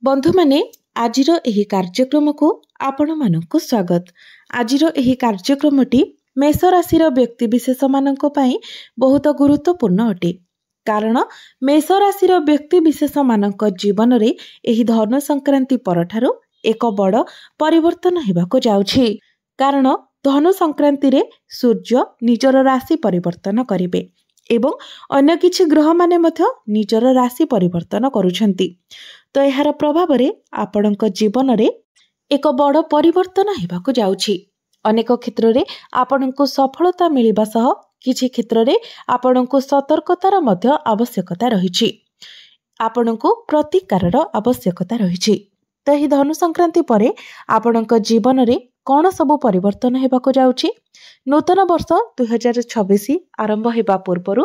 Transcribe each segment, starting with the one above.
बंधु माने आजिर एही कार्यक्रम को आपण मानक स्वागत। आजिर एही कार्यक्रमटी मेष राशि व्यक्ति विशेष मानक पई बहुत गुरुत्वपूर्ण अटे। कारण मेष राशि व्यक्ति विशेष मानक जीवन रे एही धनु संक्रांति परठारु एक बड़ परिवर्तन हेबाको जाउछि। कारण धनु संक्रांति रे सूर्य निजर राशि परिवर्तन करिवे एवं अन्य किछि ग्रह माने मध्य निजर राशि परिवर्तन करूछंती। तो यार प्रभाव रे आपणक जीवन रे एक बड़ परिवर्तन हेबाको जाउछि। अनेक क्षेत्र रे आपणको सफलता मिलिबा सह किछि क्षेत्र रे आपणको सतर्कतार मध्य आवश्यकता रहिछि। आपणको प्रतिकारर आवश्यकता रहिछि। तो ही धनु संक्रांति परे आपणक जीवन रे कौन सबु परिवर्तन हेबाको जाउछि। नूतन वर्ष 2026 आरंभ हेबा पूर्वरु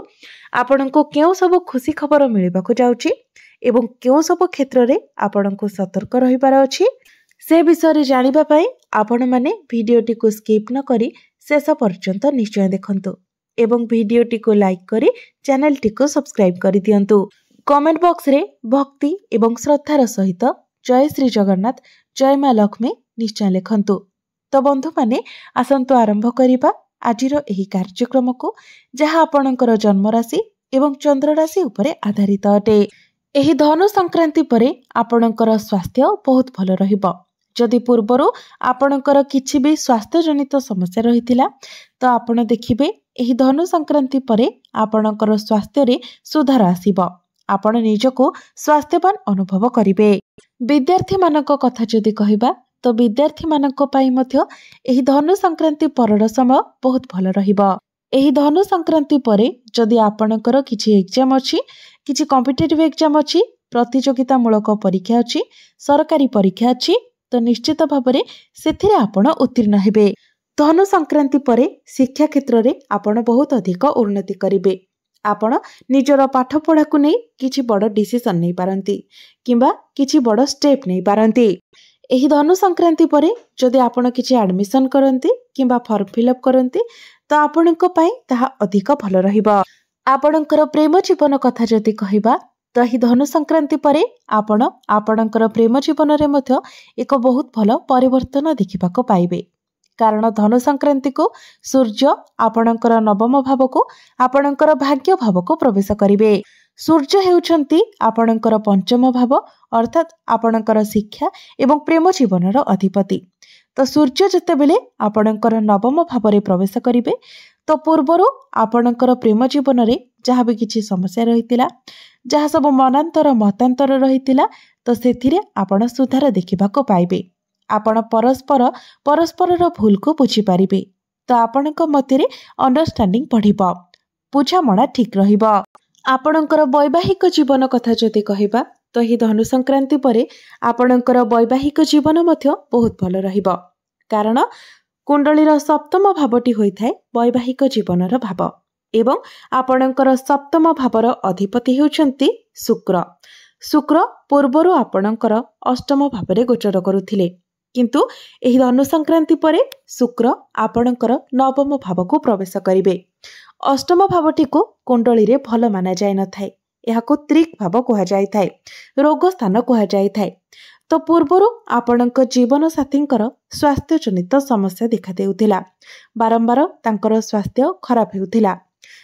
आपणको केउ सबु खुशी खबर मिलिबाको जाउछि एवं केउ सबु क्षेत्र रे आपणको सतर्क रहिबार अछि से विषय रे जानिबा पई आपण माने भिडियोटी को स्किप न करी शेष पर्यंत निश्चय देखंतु एवं भिडियोटी को लाइक करी चैनल टी को सब्सक्राइब करि दियंतु। कमेंट बॉक्स रे भक्ति एवं श्रद्धार सहित जय श्री जगन्नाथ जय मां लक्ष्मी निश्चय लिखंतु। तो बंधु माने आसंतु आरंभ करिबा आजिर एही कार्यक्रम को जहा आपणकर जन्म राशि एवं चंद्र राशि उपरे आधारित अटे। एही धनु संक्रांति परे आपणकर स्वास्थ्य बहुत भल रहिबो। जदि पूर्वरु आपणकर किछि भी स्वास्थ्य जनित समस्या रहितिला तो आपण देखिबे एही धनु संक्रांति परे आपणकर स्वास्थ्य रे सुधार आसीबो। आपण निजको स्वास्थ्यवान अनुभव करिवे। विद्यार्थी मानक कथा जदि कहिबा तो विद्यार्थी मानक पई मध्य एही धनु संक्रांति परर समय बहुत भल रहिबो। एही धनु संक्रांति परे जदि आपणकर किछि एग्जाम अछि, किछि कॉम्पिटिटिव एग्जाम अछि, प्रतियोगिता मूलक परीक्षा अछि, सरकारी परीक्षा अछि तो निश्चित भाबरे सेथिरे आपण उत्तीर्ण हेबे। धनु संक्रांति परे शिक्षा क्षेत्र रे आपण बहुत अधिक उन्नति करिवे। आपण निजर पाठ पढ़ा को नै किछि बड़ डिसिजन नै पारंती किंबा किछि बड़ स्टेप नै पारंती। एही धनु संक्रांति परे जदि आपण किछि एडमिशन करंती किंबा फॉर्म फिलअप करंती तो आपणक पई ताहा अधिक भल रहिबो। आपणकर प्रेम जीवन कथा जदि कहिबा तो ही धनु संक्रांति परे आपण आपणकर प्रेम जीवन रे मध्य एक बहुत भल परिवर्तन देखिबाको पाइबे। कारण धनु संक्रांति को सूर्य आपणकर नवम भाव को आपणकर भाग्य भाव को प्रवेश करिवे। सूर्य हेउछंती आपणकर पंचम भाव अर्थात आपणकर शिक्षा एवं प्रेम जीवनर अधिपति। तो सूर्य जेतेबेले आपणकर नवम भाव रे प्रवेश करिवे तो पूर्वरु आपणकर प्रेम जीवन रे जहाँ भी किछि समस्या रहितिला, जहाँ सब मनांतर मतांतर रहितिला तो सेथिरे आपण सुधार देखिबाको पाइबे। आपण परस्पर भूल को बुझी पारिबे तो आपणक मध्यरे अंडरस्टैंडिंग बढ़िबो, बुझामणा ठीक रहिबो। आपणकर वैवाहिक जीवन कथा जदि कहिबा तो ही धनु संक्रांति परे आपणकर वैवाहिक जीवन मध्य बहुत भल रहिबो। कारण कुंडलीर सप्तम भावटी होइथाय वैवाहिक जीवनर भाव एवं आपणकर सप्तम भावर अधिपति हेउछंती शुक्र। शुक्र पूर्वरु आपणकर अष्टम भावरे गोचर करुथिले किंतु एही धनु संक्रांति परे शुक्र आपणकर नवम भाव को प्रवेश करिवे। अष्टम भावटी को कुंडली रे भल माना जाय न थाए, एहाको त्रिक भाव कुहा जाय थाए, रोग स्थान कुहा जाय थाए। तो पूर्वरु आपणक जीवन साथींकर स्वास्थ्य जनित समस्या देखा देउथिला, बारंबार तांकर स्वास्थ्य खराब हेउथिला।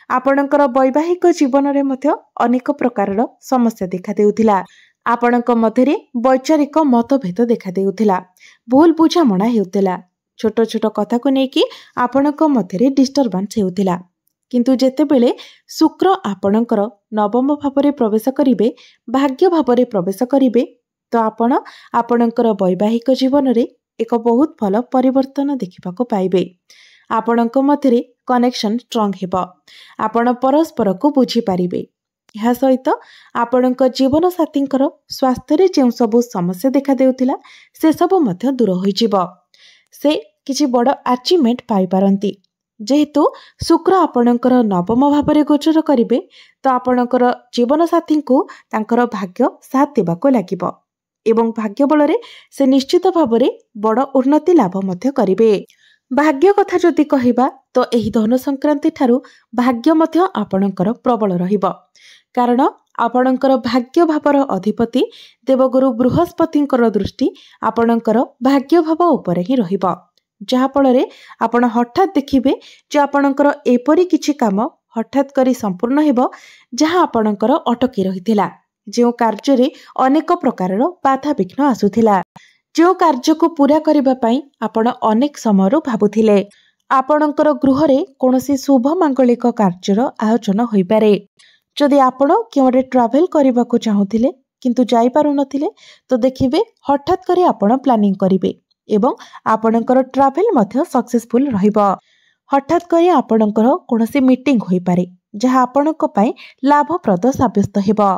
आपणकर वैवाहिक जीवन रे मध्य अनेक प्रकारर समस्या देखा देउथिला। आपणक मध्यरे वैचारिक मतभेद देखा देउथिला, भूल बुझामणा हेउथिला, छोट छोट कथा को नेकी आपणक मध्यरे डिस्टर्बेंस हेउथिला। किंतु जेतेबेले शुक्र आपणकर नवम भावरे प्रवेश करिवे, भाग्य भावरे प्रवेश करिवे तो आपण आपणकर वैवाहिक जीवन रे एक बहुत भल परिवर्तन देखिबाको पाइबे। आपणक मध्यरे कनेक्शन स्ट्रांग हेबो, आपण परस्पर को बुझी पारिबे। यह सहित आपणक जीवन साथींकर स्वास्थ्य रे जेउ सब समस्या देखा देउथिला से सब मध्य दूर होई जिवो। से किछि बड़ अचीवमेंट पाई पारंती। जेहेतु शुक्र आपणकर नवम भावरे गोचर करिवे तो आपणकर जीवन साथी को तांकर भाग्य साथ देबाको लागिबो एवं भाग्य बलरे से निश्चित भावरे बड़ उन्नति लाभ मध्य करिवे। भाग्य कथा जदि कहिबा तो एही धनु संक्रांति ठारू भाग्य मध्य आपणकर प्रबल रहिबो। कारण आपणकर भाग्य भावर अधिपति देवगुरु बृहस्पतिंकर दृष्टि आपणकर भाग्य भाव उपरे ही रहिबो, जहा फଳରେ आपण हठात देखिबे जे आपणकर एपरि किछि काम हठात करी संपूर्ण हेबो जहा आपणकर अटकी रहिथिला, जो कार्य रे अनेक प्रकारर बाधा विघ्न आसुथिला, जो कार्य को पूरा करबा पई आपण अनेक समयरु भाबुथिले। आपणकर गृह रे कोनोसी शुभ मांगलिक कार्यर आयोजन होई पारे। जदि आपण केवरे ट्रैवल करबा को चाहुथिले किंतु जाई पारु नथिले तो देखिबे हठात करी आपण प्लानिंग करिवे एवं आपणकर ट्रैवल मध्य सक्सेसफुल रहिबो। हठात करी आपणकर कोनोसी मीटिंग होई पारे जहा आपणक पई लाभप्रद साब्यस्त हेबो।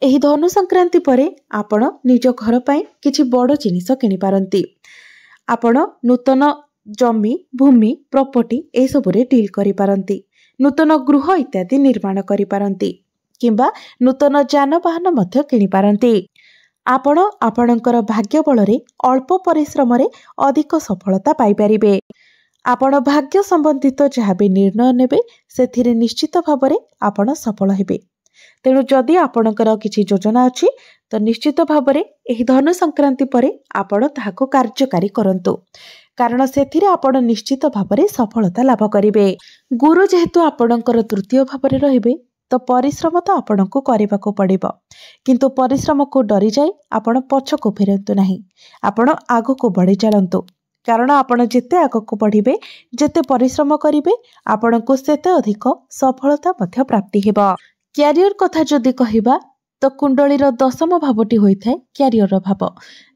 एही धनु संक्रांति परे आपण निज घर पई किछि बड़ जिनिस किनि पारंती। आपण नूतन जमी भूमि प्रॉपर्टी ए सबुरे डील करि पारंती, नूतन गृह इत्यादि निर्माण करि पारंती किंबा नूतन जानवाहन मध्य किनि पारंती। आपण आपणकर भाग्य बलरे अल्प परिश्रम रे अधिक सफलता पाई परिबे। आपण भाग्य संबंधित जहाँ भी निर्णय नेबे सेथिरे निश्चित भावरे आपण सफल हेबे। तेणु जदि आपणकर किछि योजना अछि तो निश्चित भावरे एही धनु संक्रांति परे आपण ताहाको कार्यकारी करंतु, कारण सेथिरे आपण निश्चित भावरे सफलता लाभ करिवे। गुरु जेहेतु आपणकर तृतीय भावरे रहिबे तो परिश्रम तो आपणको करिबाको पड़िबो, किंतु परिश्रम को डरी जाई आपण पछको फेरंतु नाही, आपण आगको बढ़ी चलंतु, कारण आपण जेते आगको बढ़िबे जेते परिश्रम करिवे आपणको सेते अधिक सफलता मध्य प्राप्ति हेबो। क्यारियर कथा जदि कहिबा तो कुंडलीर दशम भावटी होइथाय क्यारियर भाव,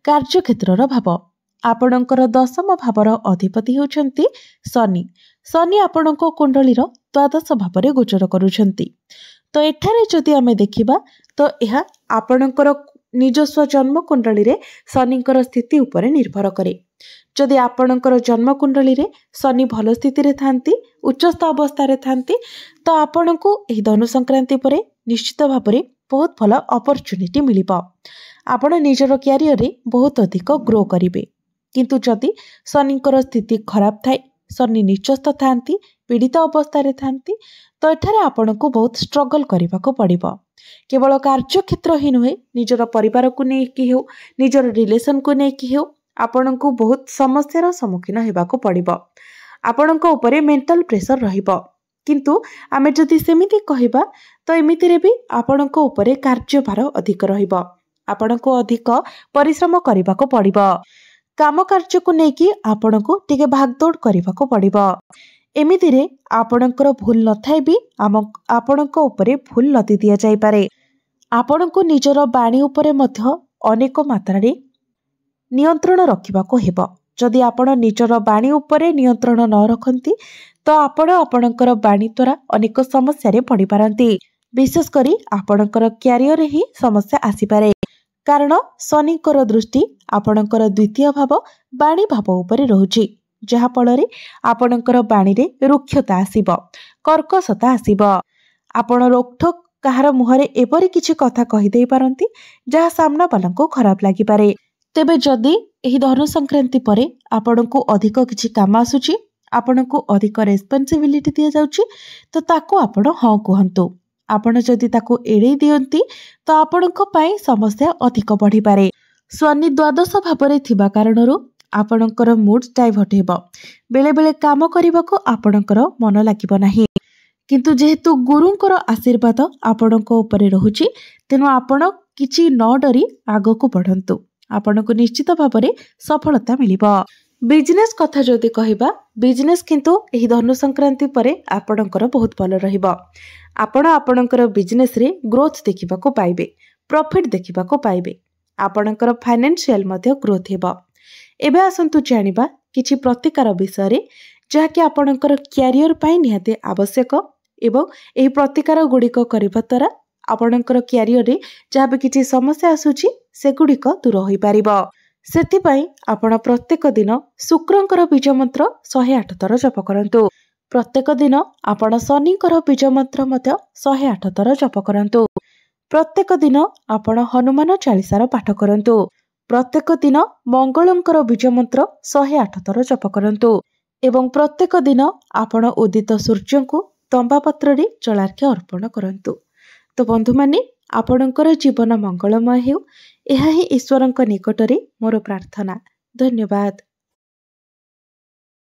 कार्यक्षेत्रर भाव। आपणकर दशम भावर अधिपति होउछंती शनि। शनि आपणको कुंडलीर द्वादश भावरे गोचर करूछंती। तो एठारे जदि आमे देखिबा तो एहा आपणकर निजस्व जन्म कुंडली रे शनिकर स्थिति उपरे निर्भर करे। जदि आपणकर जन्म कुंडली रे शनि भल स्थिति रे थांती, उच्चस्थ अवस्था रे थांती, तो आपणको एही धनु संक्रांति परे निश्चित भावरे बहुत भल अपॉर्चुनिटी मिलिबो। आपण निजर क्यारियर रे बहुत अधिक ग्रो करिवे। किंतु जदि शनिकर स्थिति खराब थाए, शनि नीचस्थ थांती, पीड़ित अवस्था रे थांती, तो एठारे आपणको बहुत स्ट्रगल करिबाको पड़िबो। केवल कार्यक्षेत्र ही नुहे, निजर परिवार को नेकी हेउ, निजर रिलेशन को नेकी हेउ, आपणको बहुत समस्यार सम्मुखीन हेबाको पड़िबो। आपणको उपरे मेंटल प्रेशर रहिबो। किंतु आमे जदि सेमिति कहिबा तो एमितिरे भी आपणको उपरे कार्यभार अधिक रहिबो। आपणको अधिक परिश्रम करिबाको पड़िबो। काम कार्य को नेकी आपणको टिके भागदौड़ करिबाको पड़िबो। एमितिरे आपणकर भूल नथाय भी आपणको उपरे भूल लदी दिया जाय पारे। आपणको निजर बाणी उपरे मध्य अनेक मात्रारे नियंत्रण रखिबाको हेबो। जदि आपण निजर बाणी उपरे नियंत्रण न रखंती तो आपण आपणकर बाणी द्वारा अनेक समस्या रे पड़ी पारंती। विशेष करी आपणकर क्यारियर ही समस्या आसी पारे, कारण शनिकर दृष्टि आपणकर द्वितीय भाव बाणी भाव उपरे रहुची, जहा फଳରେ आपणकर बाणी रे रुक्षता आसीबो, कर्कशता आसीबो। आपण रोकठोक कहार मुहरे एपरि किछि कथा कहि देई पारंती जहा सामना वालांको खराब लागि पारे। तेबे जदि एही धनु संक्रांति परे आपणको अधिक किछि काम आसुची, आपणको अधिक रेस्पॉन्सिबिलिटी दिया जाउची, तो ताको आपण हाँ कहंतु। आपण जदि ताको एड़े दियंती तो आपणको पई समस्या अधिक बढ़ी पारे। शनि द्वादश भावरे थिबा कारणरू आपणकर मूड डाइवर्ट हेबो। बेले बेले काम करिबाको आपणकर मन लागिबो नाही, किंतु जेहेतु गुरुंकर आशीर्वाद आपणको उपरे रहुची तेनु आपण किछि न डरी आगको बढ़ंतु। आपणको निश्चित भावरे सफलता मिलिबो। बिजनेस कथा जदि कहिबा, बिजनेस किंतु एही धनु संक्रांति परे आपणकर बहुत भल रहिबो। आपण आपणकर बिजनेस रे ग्रोथ देखिबाको पाइबे, प्रॉफिट देखिबाको पाइबे। आपणकर फाइनेंशियल मध्ये ग्रोथ हेबो। एबे आसंतु जानिबा किछि प्रतिकार विषय रे जहा कि आपणकर क्यारियर पई निहाते आवश्यक एवं एही प्रतिकार गुडिक करिबा द्वारा आपणकर क्यारियर रे जहा भी किछि समस्या आसुची सेगुडिक दूर होई पारिबो। सेथिपाई आपण प्रत्येक दिन शुक्रंकर बीज मंत्र 108 थर जप करंतु। प्रत्येक दिन आपण शनिकर बीज मंत्र मध्य 108 थर जप करंतु। प्रत्येक दिन आपण हनुमान चालीसार पाठ करंतु। प्रत्येक दिन मंगलंकर बीज मंत्र 108 थर जप करंतु एवं प्रत्येक दिन आपण उदित सूर्य को तंबा पत्र रे जलार्घ्य अर्पण करंतु। तो बंधु माने ଆପଣଙ୍କର ଜୀବନ ମଙ୍ଗଳମୟ ହେଉ। ଏହା ହିଁ ଈଶ୍ୱରଙ୍କ ନିକଟରେ ମୋର ପ୍ରାର୍ଥନା। ଧନ୍ୟବାଦ।